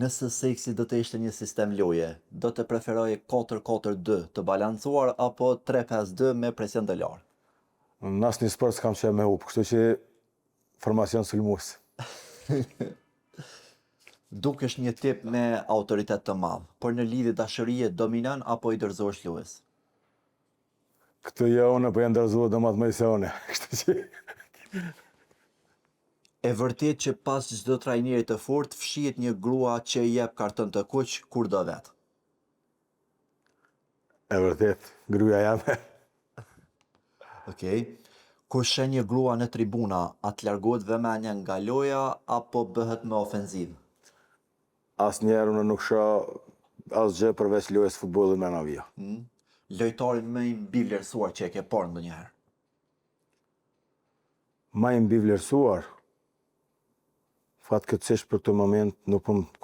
Nëse seksi do të ishte një sistem loje, do të preferoje 4-4-2 të balancuar apo 3-5-2 me presion të lartë? Në asnjë sport s'kam qenë me hup, kështu që formacion sulmues. Dukesh një tip me autoritet të madh, por në lidhje dashurie dominon apo i dorëzohesh lues? Këtë ja unë po ja ndërzohet domat më se unë. Kështu që E vërtet që pas çdo trajneri të fortë fshihet një grua që i jep karton të kuq kur do vet. e vërtet, gruaja jame. Okej. Kur sheh një grua në tribuna, a të largohet vëmendja nga loja apo bëhet më ofenziv? Asnjëherë unë nuk shoh asgjë përveç lojës futbollit me navija. Lojtarin më i mbi vlerësuar që e ke parë ndonjëherë? Ma i mbi vlerësuar, fatkeqësisht për këtë moment nuk po më